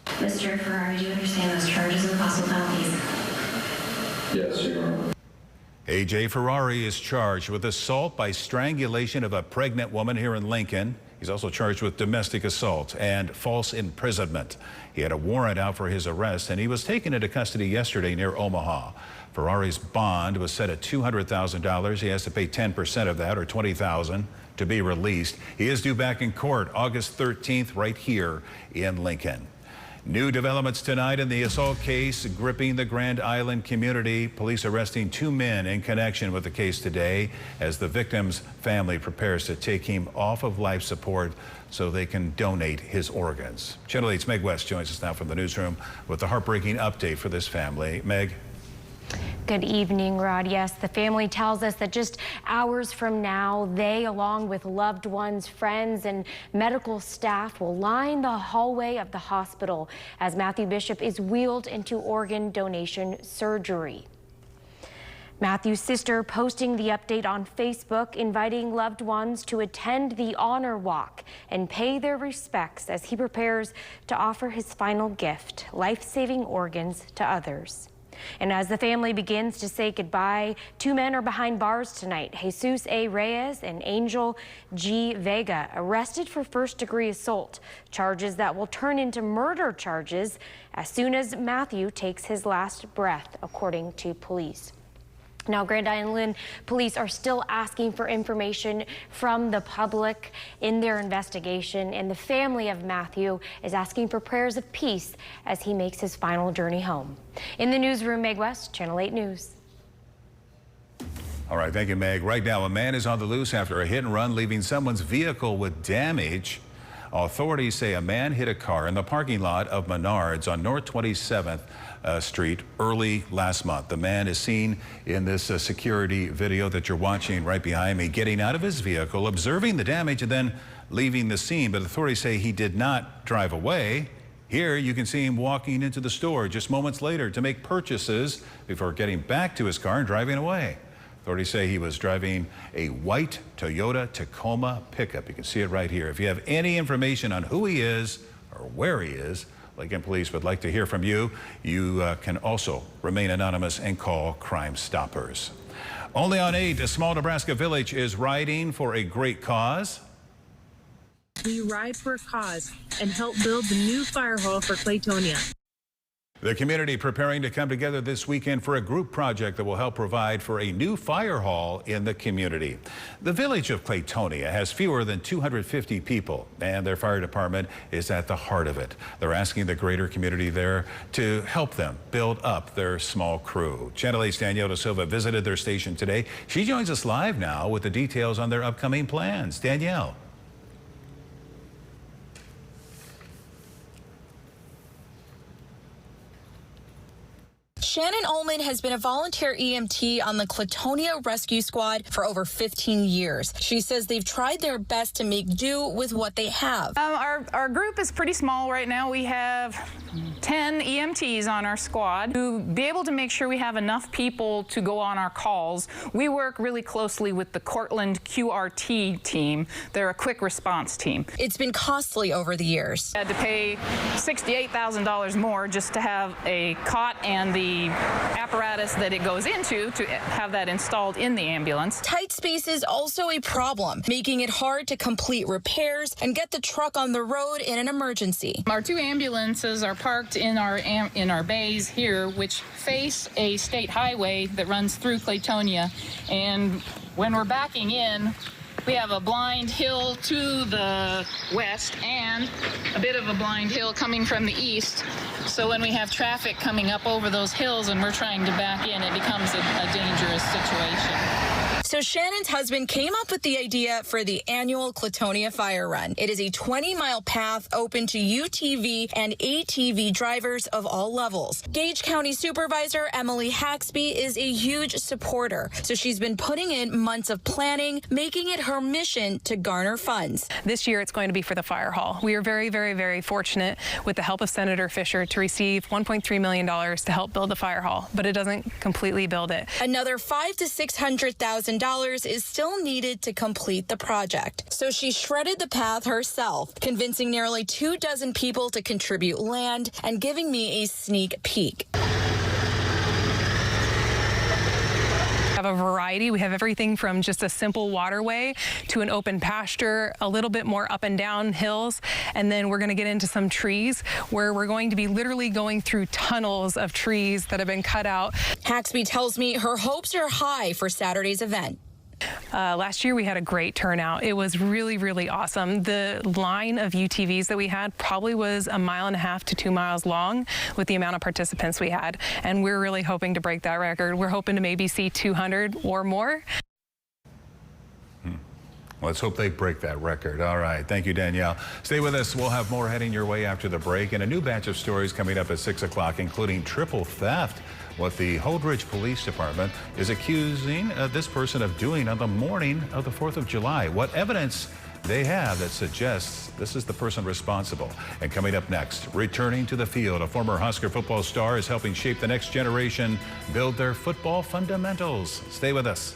Speaker 19: Mr. Ferrari, do you understand those charges and possible penalties?
Speaker 20: Yes, Your Honor.
Speaker 2: A.J. Ferrari is charged with assault by strangulation of a pregnant woman here in Lincoln. He's He's also charged with domestic assault and false imprisonment. He had a warrant out for his arrest, and he was taken into custody yesterday near Omaha. Ferrari's bond was set at $200,000. He has to pay 10% of that, or $20,000, to be released. He is due back in court August 13th right here in Lincoln. New developments tonight in the assault case gripping the Grand Island community. Police arresting 2 men in connection with the case today as the victim's family prepares to take him off of life support so they can donate his organs. Channel 8's Meg West joins us now from the newsroom with the heartbreaking update for this family. Meg.
Speaker 21: Good evening, Rod. Yes, the family tells us that just hours from now, they, along with loved ones, friends, and medical staff, will line the hallway of the hospital as Matthew Bishop is wheeled into organ donation surgery. Matthew's sister posting the update on Facebook, inviting loved ones to attend the honor walk and pay their respects as he prepares to offer his final gift, life-saving organs, to others. And as the family begins to say goodbye, 2 men are behind bars tonight. Jesus A. Reyes and Angel G. Vega arrested for first-degree assault, charges that will turn into murder charges as soon as Matthew takes his last breath, according to police. Now, Grand Island police are still asking for information from the public in their investigation, and the family of Matthew is asking for prayers of peace as he makes his final journey home. In the newsroom, Meg West, Channel 8 News.
Speaker 2: All right, thank you, Meg. Right now, a man is on the loose after a hit and run, leaving someone's vehicle with damage. Authorities say a man hit a car in the parking lot of Menards on North 27th Street early last month. The man is seen in this security video that you're watching right behind me, getting out of his vehicle, observing the damage, and then leaving the scene. But authorities say he did not drive away. Here you can see him walking into the store just moments later to make purchases before getting back to his car and driving away. Authorities say he was driving a white Toyota Tacoma pickup. You can see it right here. If you have any information on who he is or where he is, Lincoln Police would like to hear from you. You can also remain anonymous and call Crime Stoppers. Only on 8, a small Nebraska village is riding for a great cause.
Speaker 22: We ride for a cause and help build the new fire hall for Claytonia.
Speaker 2: The community preparing to come together this weekend for a group project that will help provide for a new fire hall in the community. The village of Claytonia has fewer than 250 people, and their fire department is at the heart of it. They're asking the greater community there to help them build up their small crew. Channel 8's Danielle Da Silva visited their station today. She joins us live now with the details on their upcoming plans. Danielle.
Speaker 23: Shannon Ullman has been a volunteer EMT on the Claytonia Rescue Squad for over 15 years. She says they've tried their best to make do with what they have.
Speaker 24: Our group is pretty small right now. We have 10 EMTs on our squad. To be able to make sure we have enough people to go on our calls, we work really closely with the Cortland QRT team. They're a quick response team.
Speaker 23: It's been costly over the years.
Speaker 24: I had to pay $68,000 more just to have a cot and the apparatus that it goes into to have that installed in the ambulance.
Speaker 23: Tight space is also a problem, making it hard to complete repairs and get the truck on the road in an emergency.
Speaker 24: Our 2 ambulances are parked in our bays here, which face a state highway that runs through Claytonia. And when we're backing in, we have a blind hill to the west and a bit of a blind hill coming from the east. So when we have traffic coming up over those hills and we're trying to back in, it becomes a dangerous situation.
Speaker 23: So Shannon's husband came up with the idea for the annual Claytonia Fire Run. It is a 20-mile path open to UTV and ATV drivers of all levels. Gage County Supervisor Emily Haxby is a huge supporter, so she's been putting in months of planning, making it her mission to garner funds.
Speaker 25: This year it's going to be for the fire hall. We are very, very, very fortunate with the help of Senator Fisher to receive $1.3 million to help build the fire hall, but it doesn't completely build it.
Speaker 23: Another $500,000 to $600,000 is still needed to complete the project. So she shredded the path herself, convincing nearly 24 people to contribute land and giving me a sneak peek.
Speaker 25: Have have a variety. We have everything from just a simple waterway to an open pasture, a little bit more up and down hills, and then we're going to get into some trees where we're going to be literally going through tunnels of trees that have been cut out.
Speaker 23: Haxby tells me her hopes are high for Saturday's event.
Speaker 25: Last year we had a great turnout. It was really, really awesome. The line of UTVs that we had probably was 1.5 miles to 2 miles long with the amount of participants we had. And we're really hoping to break that record. We're hoping to maybe see 200 or more.
Speaker 2: Let's hope they break that record. All right. Thank you, Danielle. Stay with us. We'll have more heading your way after the break, and a new batch of stories coming up at 6 o'clock, including triple theft, what the Holdridge Police Department is accusing this person of doing on the morning of the 4th of July. What evidence they have that suggests this is the person responsible. And coming up next, returning to the field, a former Husker football star is helping shape the next generation build their football fundamentals. Stay with us.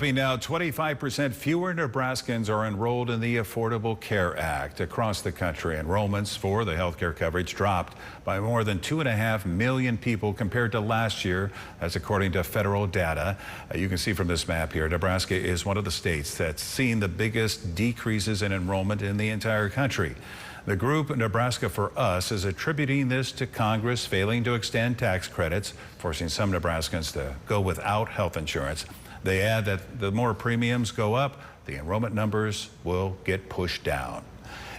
Speaker 2: Now, 25% fewer Nebraskans are enrolled in the Affordable Care Act. Across the country, enrollments for the health care coverage dropped by more than 2.5 million people compared to last year. That's according to federal data. You can see from this map here, Nebraska is one of the states that's seen the biggest decreases in enrollment in the entire country. The group Nebraska for Us is attributing this to Congress failing to extend tax credits, forcing some Nebraskans to go without health insurance. They add that the more premiums go up, the enrollment numbers will get pushed down.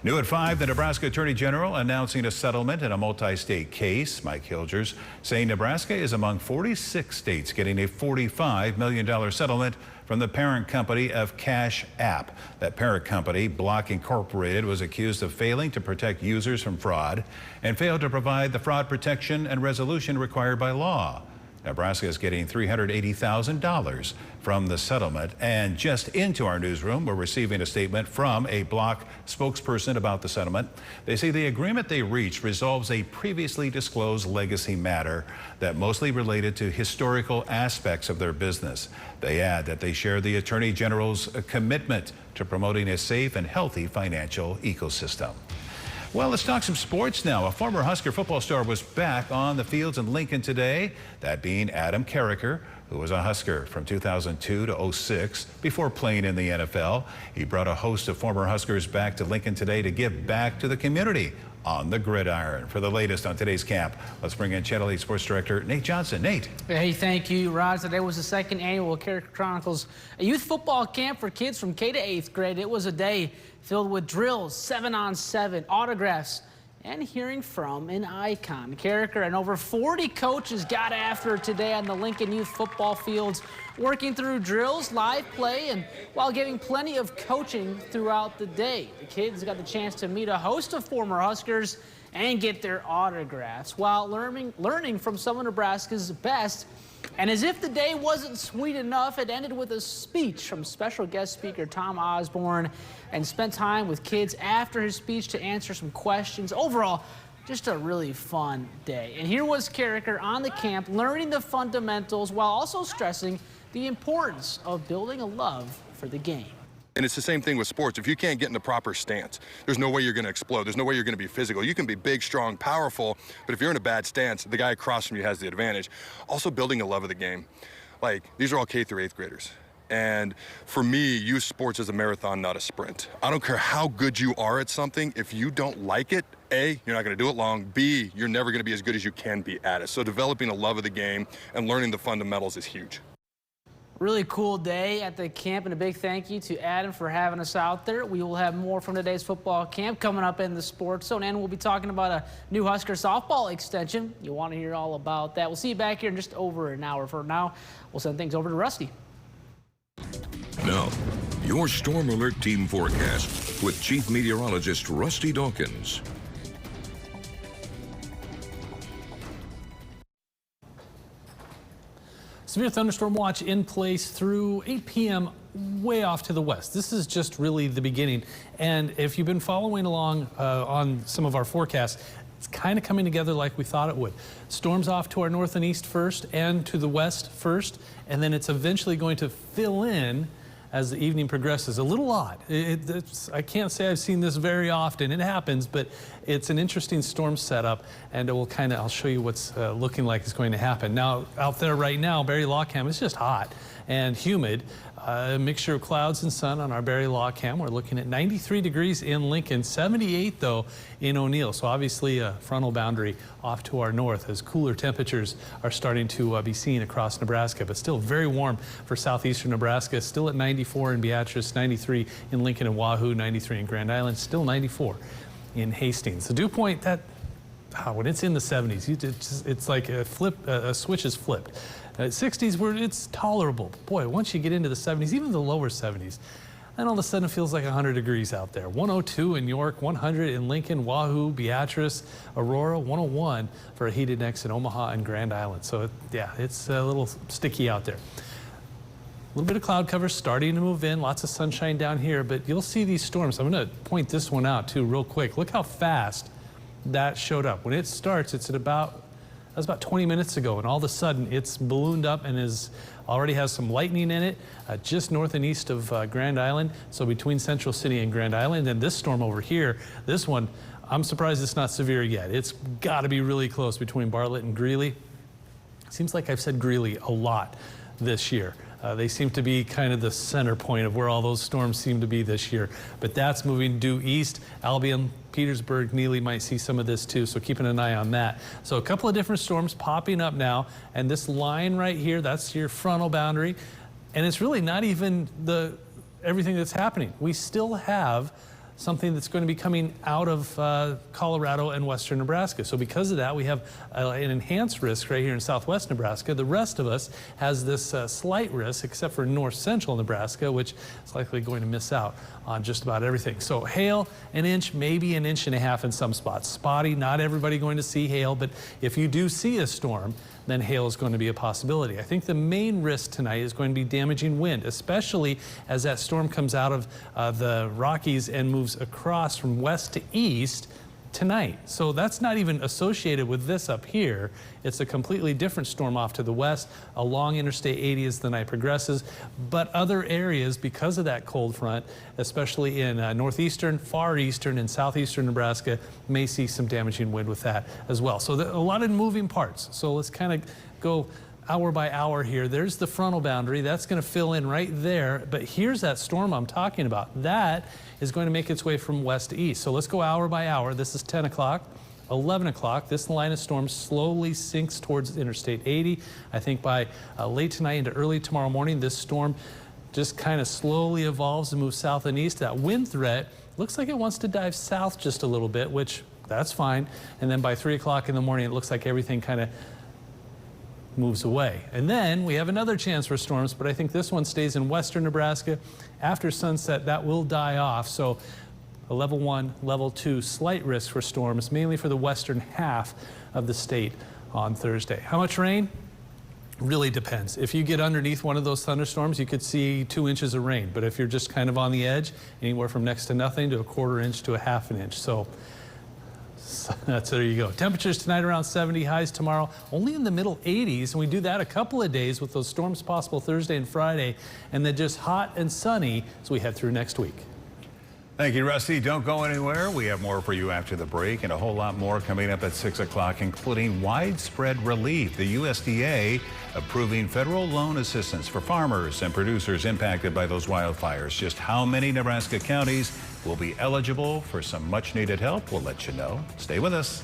Speaker 2: New at 5, the Nebraska Attorney General announcing a settlement in a multi-state case. Mike Hilgers saying Nebraska is among 46 states getting a $45 million settlement from the parent company of Cash App. That parent company, Block Incorporated, was accused of failing to protect users from fraud and failed to provide the fraud protection and resolution required by law. Nebraska is getting $380,000 from the settlement. And just into our newsroom, we're receiving a statement from a Block spokesperson about the settlement. They say the agreement they reached resolves a previously disclosed legacy matter that mostly related to historical aspects of their business. They add that they share the Attorney General's commitment to promoting a safe and healthy financial ecosystem. Well, let's talk some sports now. A former Husker football star was back on the fields in Lincoln today, that being Adam Carricker, who was a Husker from 2002 to 06 before playing in the NFL. He brought a host of former Huskers back to Lincoln today to give back to the community on the gridiron. For the latest on today's camp, let's bring in Channel 8 Sports Director Nate Johnson. Nate.
Speaker 4: Hey, thank you, Rod. Today was the second annual Carricker Chronicles, a youth football camp for kids from K to 8th grade. It was a day filled with drills, 7-on-7, autographs, and hearing from an icon. Carricker and over 40 coaches got after it today on the Lincoln youth football fields, working through drills, live play, and while giving plenty of coaching throughout the day. The kids got the chance to meet a host of former Huskers and get their autographs while learning from some of Nebraska's best. And as if the day wasn't sweet enough, it ended with a speech from special guest speaker Tom Osborne, and spent time with kids after his speech to answer some questions. Overall, just a really fun day. And here was Carricker on the camp, learning the fundamentals while also stressing the importance of building a love for the game.
Speaker 9: And it's the same thing with sports. If you can't get in the proper stance, there's no way you're going to explode. There's no way you're going to be physical. You can be big, strong, powerful, but if you're in a bad stance, the guy across from you has the advantage. Also building a love of the game. Like, these are all K through 8th graders. And for me, youth sports is a marathon, not a sprint. I don't care how good you are at something. If you don't like it, A, you're not going to do it long. B, you're never going to be as good as you can be at it. So developing a love of the game and learning the fundamentals is huge.
Speaker 4: Really cool day at the camp, and a big thank you to Adam for having us out there. We will have more from today's football camp coming up in the Sports Zone, and we'll be talking about a new Husker softball extension. You'll want to hear all about that. We'll see you back here in just over an hour. For now, we'll send things over to Rusty.
Speaker 1: Now, your Storm Alert Team forecast with Chief Meteorologist Rusty Dawkins.
Speaker 18: Severe thunderstorm watch in place through 8 p.m. way off to the west. This is just really the beginning. And if you've been following along on some of our forecasts, it's kind of coming together like we thought it would. Storms off to our north and east first and to the west first, and then it's eventually going to fill in as the evening progresses. A little odd. I can't say I've seen this very often. It happens, but it's an interesting storm setup, and I'll show you what's looking like is going to happen. Now, out there right now, Barry Law Cam, it's just hot and humid. A mixture of clouds and sun on our Barry Law Cam. We're looking at 93 degrees in Lincoln, 78 though in O'Neill. So obviously a frontal boundary off to our north as cooler temperatures are starting to be seen across Nebraska, but still very warm for southeastern Nebraska. Still at 94 in Beatrice, 93 in Lincoln and Wahoo, 93 in Grand Island, still 94 in Hastings. The dew point, when it's in the 70s, it's like a switch is flipped. At 60s, it's tolerable. Boy, once you get into the 70s, even the lower 70s, then all of a sudden it feels like 100 degrees out there. 102 in York, 100 in Lincoln, Wahoo, Beatrice, Aurora, 101 for a heated index in Omaha and Grand Island. So, yeah, it's a little sticky out there. A little bit of cloud cover starting to move in, lots of sunshine down here, but you'll see these storms. I'm going to point this one out, too, real quick. Look how fast that showed up. When it starts, it's at that was about 20 minutes ago, and all of a sudden it's ballooned up and already has some lightning in it just north and east of Grand Island, so between Central City and Grand Island. And this storm over here, this one, I'm surprised it's not severe yet. It's got to be really close between Bartlett and Greeley. Seems like I've said Greeley a lot this year. They seem to be kind of the center point of where all those storms seem to be this year. But that's moving due east. Albion, Petersburg, Neely might see some of this too, so keeping an eye on that. So a couple of different storms popping up now, and this line right here, that's your frontal boundary. And it's really not even everything that's happening. We still have something that's going to be coming out of Colorado and western Nebraska. So because of that, we have an enhanced risk right here in southwest Nebraska. The rest of us has this slight risk, except for north central Nebraska, which is likely going to miss out on just about everything. So hail, an inch, maybe an inch and a half in some spots. Spotty, not everybody going to see hail, but if you do see a storm, then hail is going to be a possibility. I think the main risk tonight is going to be damaging wind, especially as that storm comes out of the Rockies and moves across from west to east tonight. So that's not even associated with this up here. It's a completely different storm off to the west along Interstate 80 as the night progresses. But other areas, because of that cold front, especially in northeastern, far eastern, and southeastern Nebraska, may see some damaging wind with that as well. So a lot of moving parts. So let's kind of go hour by hour here. There's the frontal boundary. That's going to fill in right there. But here's that storm I'm talking about. That is going to make its way from west to east. So let's go hour by hour. This is 10 o'clock. 11 o'clock, this line of storm slowly sinks towards Interstate 80. I think by late tonight into early tomorrow morning, this storm just kind of slowly evolves and moves south and east. That wind threat looks like it wants to dive south just a little bit, which that's fine. And then by 3 o'clock in the morning, it looks like everything kind of moves away. And then we have another chance for storms, but I think this one stays in western Nebraska. After sunset, that will die off. So a level 1, level 2 slight risk for storms, mainly for the western half of the state on Thursday. How much rain? Really depends. If you get underneath one of those thunderstorms, you could see 2 inches of rain. But if you're just kind of on the edge, anywhere from next to nothing to a 1/4 inch to a 1/2 inch. So there you go. Temperatures tonight around 70, highs tomorrow only in the middle 80s, and we do that a couple of days with those storms possible Thursday and Friday, and then just hot and sunny as we head through next week.
Speaker 2: Thank you, Rusty. Don't go anywhere. We have more for you after the break and a whole lot more coming up at 6 o'clock, including widespread relief. The USDA approving federal loan assistance for farmers and producers impacted by those wildfires. Just how many Nebraska counties will be eligible for some much needed help? We'll let you know. Stay with us.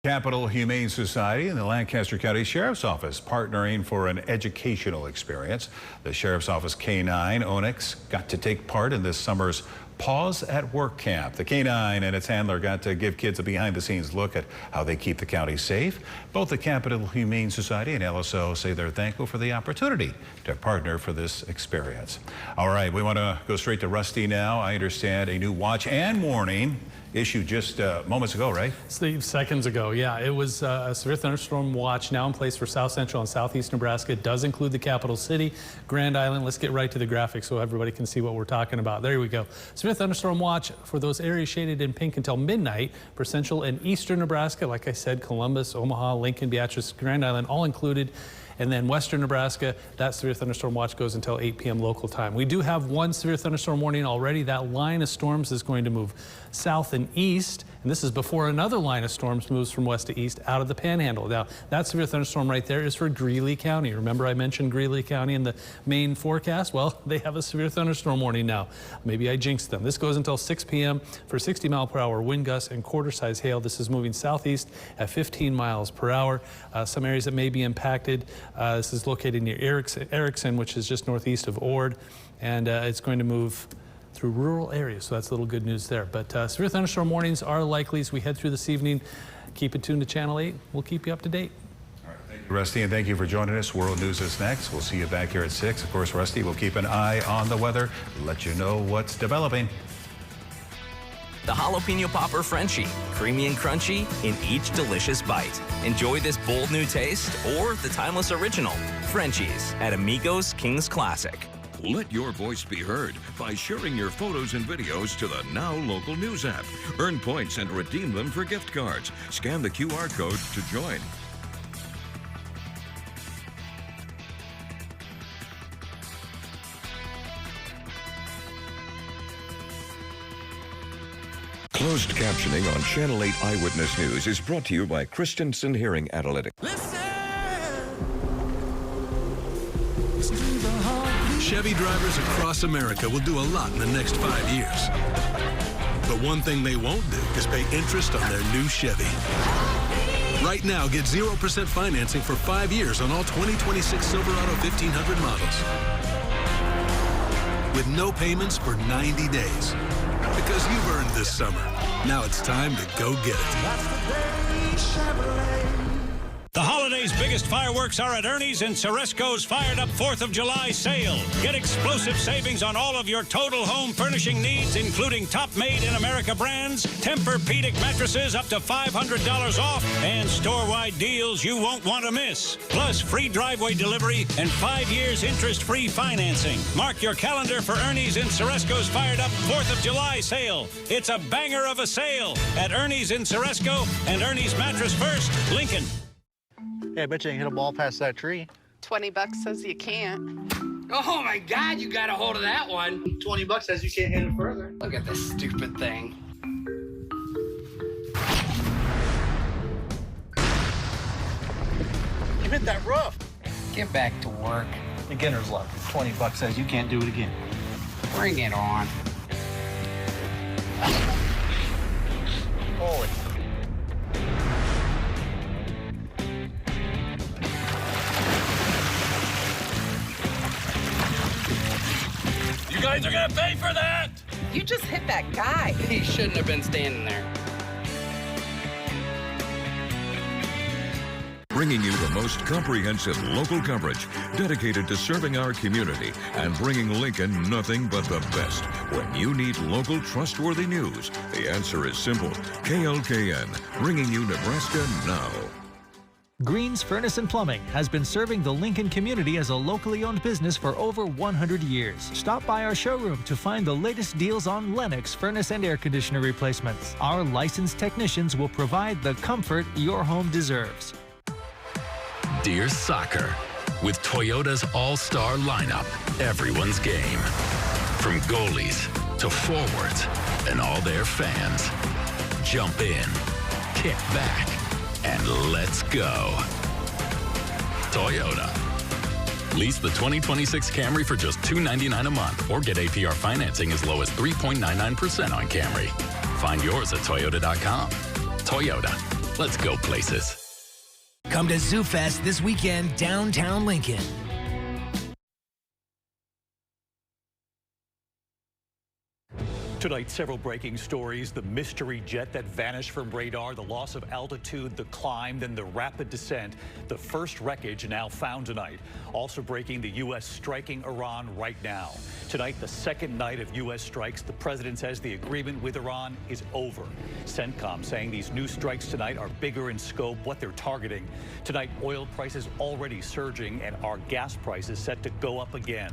Speaker 2: Capital Humane Society and the Lancaster County Sheriff's Office partnering for an educational experience. The Sheriff's Office K-9 Onyx got to take part in this summer's Pause at Work camp. The K-9 and its handler got to give kids a behind-the-scenes look at how they keep the county safe. Both the Capital Humane Society and LSO say they're thankful for the opportunity to partner for this experience. All right, we want to go straight to Rusty now. I understand a new watch and warning issued just moments ago, right?
Speaker 18: Seconds ago, yeah. It was a severe thunderstorm watch now in place for south central and southeast Nebraska. It does include the capital city, Grand Island. Let's get right to the graphics so everybody can see what we're talking about. There we go. Severe thunderstorm watch for those areas shaded in pink until midnight for central and eastern Nebraska. Like I said, Columbus, Omaha, Lincoln, Beatrice, Grand Island, all included. And then western Nebraska, that severe thunderstorm watch goes until 8 p.m. local time. We do have one severe thunderstorm warning already. That line of storms is going to move south and east. And this is before another line of storms moves from west to east out of the Panhandle. Now, that severe thunderstorm right there is for Greeley County. Remember I mentioned Greeley County in the main forecast? Well, they have a severe thunderstorm warning now. Maybe I jinxed them. This goes until 6 p.m. for 60-mile-per-hour wind gusts and quarter-size hail. This is moving southeast at 15 miles per hour. Some areas that may be impacted. This is located near Erickson, which is just northeast of Ord, and it's going to move through rural areas, so that's a little good news there. But severe thunderstorm warnings are likely as we head through this evening. Keep it tuned to Channel 8. We'll keep you up to date.
Speaker 2: All right, thank you, Rusty, and thank you for joining us. World News is next. We'll see you back here at 6. Of course, Rusty will keep an eye on the weather, let you know what's developing.
Speaker 17: The Jalapeno Popper Frenchie, creamy and crunchy in each delicious bite. Enjoy this bold new taste or the timeless original, Frenchies at Amigos King's Classic.
Speaker 1: Let your voice be heard by sharing your photos and videos to the Now Local News app. Earn points and redeem them for gift cards. Scan the QR code to join. Closed captioning on Channel 8 Eyewitness News is brought to you by Christensen Hearing Analytics.
Speaker 6: Chevy drivers across America will do a lot in the next 5 years. But one thing they won't do is pay interest on their new Chevy. Right now, get 0% financing for 5 years on all 2026 Silverado 1500 models. With no payments for 90 days. Because you've earned this summer. Now it's time to go get it.
Speaker 7: That's the day Chevrolet.
Speaker 8: The holiday's biggest fireworks are at Ernie's in Ceresco's Fired Up 4th of July sale. Get explosive savings on all of your total home furnishing needs, including top made-in-America brands, Tempur-Pedic mattresses up to $500 off, and store-wide deals you won't want to miss. Plus, free driveway delivery and 5 years interest-free financing. Mark your calendar for Ernie's in Ceresco's Fired Up 4th of July sale. It's a banger of a sale at Ernie's in Ceresco and Ernie's Mattress First, Lincoln.
Speaker 10: Hey, I bet you can hit a ball past that tree.
Speaker 11: $20 says you can't.
Speaker 26: Oh my God, you got a hold of that one.
Speaker 10: $20 says you can't hit it further.
Speaker 26: Look at this stupid thing.
Speaker 10: You hit that roof.
Speaker 26: Get back to work.
Speaker 10: Beginner's luck. $20 says you can't do it again.
Speaker 26: Bring it on.
Speaker 10: Holy.
Speaker 26: You guys are gonna pay for that!
Speaker 15: You just hit that guy.
Speaker 26: He shouldn't have been standing there.
Speaker 1: Bringing you the most comprehensive local coverage dedicated to serving our community and bringing Lincoln nothing but the best. When you need local trustworthy news, the answer is simple. KLKN, bringing you Nebraska now.
Speaker 27: Green's Furnace and Plumbing has been serving the Lincoln community as a locally owned business for over 100 years. Stop by our showroom to find the latest deals on Lennox furnace and air conditioner replacements. Our licensed technicians will provide the comfort your home deserves.
Speaker 28: Dear Soccer, with Toyota's all-star lineup, everyone's game. From goalies to forwards and all their fans. Jump in, kick back, and let's go. Toyota. Lease the 2026 Camry for just $299 a month or get APR financing as low as 3.99% on Camry. Find yours at Toyota.com. Toyota. Let's go places.
Speaker 3: Come to Zoo Fest this weekend, downtown Lincoln.
Speaker 5: Tonight, several breaking stories. The mystery jet that vanished from radar, the loss of altitude, the climb, then the rapid descent. The first wreckage now found tonight. Also breaking, the U.S. striking Iran right now. Tonight, the second night of U.S. strikes. The president says the agreement with Iran is over. CENTCOM saying these new strikes tonight are bigger in scope, what they're targeting. Tonight, oil prices already surging and our gas prices set to go up again.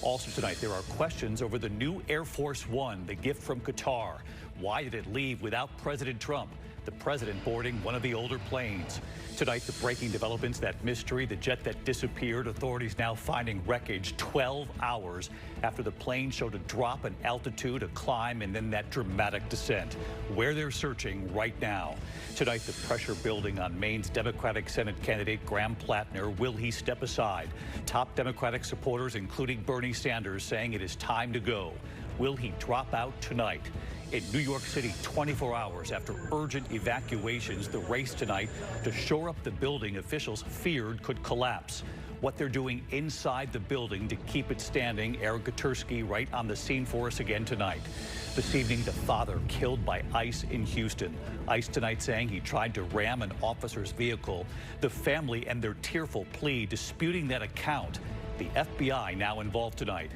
Speaker 5: Also tonight, there are questions over the new Air Force One, the gift from Qatar. Why did it leave without President Trump? The president boarding one of the older planes. Tonight, the breaking developments, that mystery, the jet that disappeared. Authorities now finding wreckage 12 hours after the plane showed a drop in altitude, a climb, and then that dramatic descent. Where they're searching right now. Tonight, the pressure building on Maine's Democratic Senate candidate Graham Plattner. Will he step aside? Top Democratic supporters, including Bernie Sanders, saying it is time to go. Will he drop out tonight? In New York City, 24 hours after urgent evacuations, the race tonight to shore up the building officials feared could collapse. What they're doing inside the building to keep it standing. Eric Gutersky right on the scene for us again tonight. This evening, the father killed by ICE in Houston. ICE tonight saying he tried to ram an officer's vehicle. The family and their tearful plea disputing that account. The FBI now involved tonight.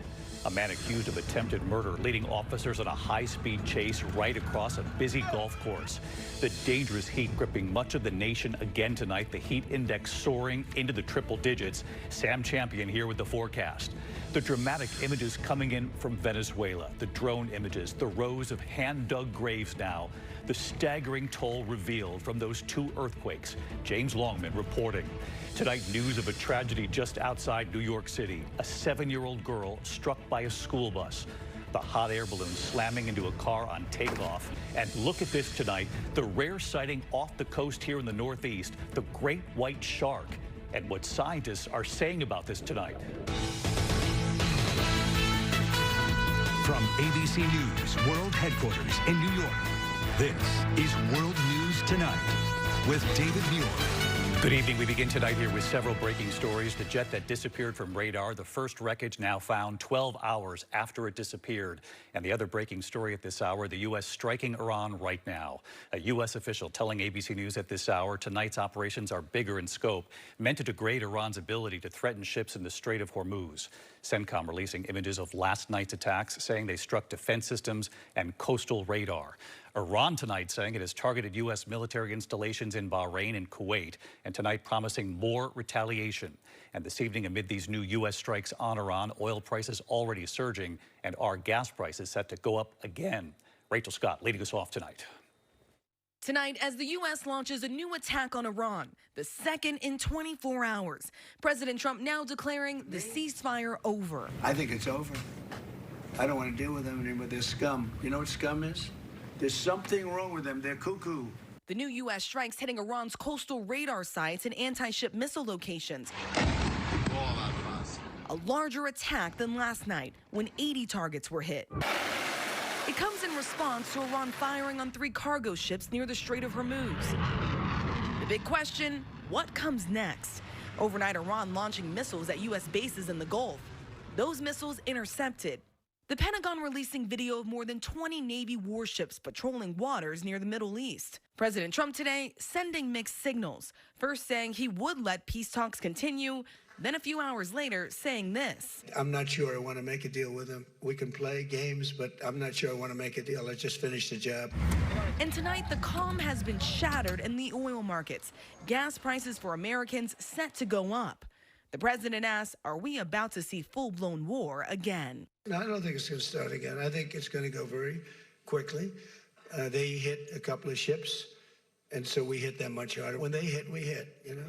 Speaker 5: A man accused of attempted murder leading officers on a high-speed chase right across a busy golf course. The dangerous heat gripping much of the nation again tonight. The heat index soaring into the triple digits. Sam Champion here with the forecast. The dramatic images coming in from Venezuela. The drone images, the rows of hand-dug graves now. The staggering toll revealed from those two earthquakes. James Longman reporting. Tonight, news of a tragedy just outside New York City. A 7-year-old girl struck by a school bus. The hot air balloon slamming into a car on takeoff. And look at this tonight. The rare sighting off the coast here in the Northeast. The great white shark. And what scientists are saying about this tonight.
Speaker 12: From ABC News World Headquarters in New York, this is World News Tonight with David Muir.
Speaker 5: Good evening. We begin tonight here with several breaking stories. The jet that disappeared from radar, the first wreckage now found 12 hours after it disappeared. And the other breaking story at this hour, the U.S. striking Iran right now. A U.S. official telling ABC News at this hour tonight's operations are bigger in scope, meant to degrade Iran's ability to threaten ships in the Strait of Hormuz. CENTCOM releasing images of last night's attacks, saying they struck defense systems and coastal radar. Iran tonight saying it has targeted U.S. military installations in Bahrain and Kuwait, and tonight promising more retaliation. And this evening, amid these new U.S. strikes on Iran, oil prices already surging and our gas prices set to go up again. Rachel Scott leading us off tonight.
Speaker 13: Tonight, as the U.S. launches a new attack on Iran, the second in 24 hours, President Trump now declaring the ceasefire over.
Speaker 14: I think it's over. I don't want to deal with them anymore. They're scum. You know what scum is? There's something wrong with them. They're cuckoo.
Speaker 13: The new U.S. strikes hitting Iran's coastal radar sites and anti-ship missile locations. A larger attack than last night when 80 targets were hit. It comes in response to Iran firing on 3 cargo ships near the Strait of Hormuz. The big question, what comes next? Overnight, Iran launching missiles at U.S. bases in the Gulf. Those missiles intercepted. The Pentagon releasing video of more than 20 Navy warships patrolling waters near the Middle East. President Trump today sending mixed signals, first saying he would let peace talks continue, then a few hours later saying this.
Speaker 14: I'm not sure I want to make a deal with them. We can play games, but I'm not sure I want to make a deal. Let's just finish the job.
Speaker 13: And tonight, the calm has been shattered in the oil markets. Gas prices for Americans set to go up. The president asks, are we about to see full-blown war again?
Speaker 14: No, I don't think it's going to start again. I think it's going to go very quickly. They hit a couple of ships, and so we hit them much harder. When they hit, we hit, you know?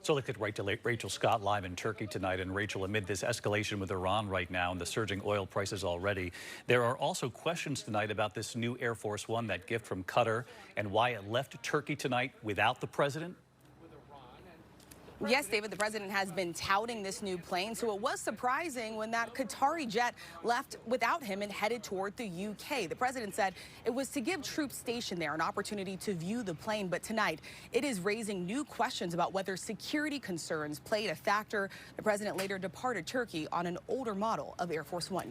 Speaker 5: So let's get right to Rachel Scott live in Turkey tonight. And Rachel, amid this escalation with Iran right now and the surging oil prices already, there are also questions tonight about this new Air Force One, that gift from Qatar, and why it left Turkey tonight without the president.
Speaker 16: Yes, David, the president has been touting this new plane, so it was surprising when that Qatari jet left without him and headed toward the UK. The president said it was to give troops stationed there an opportunity to view the plane, but tonight it is raising new questions about whether security concerns played a factor. The president later departed Turkey on an older model of Air Force One, David.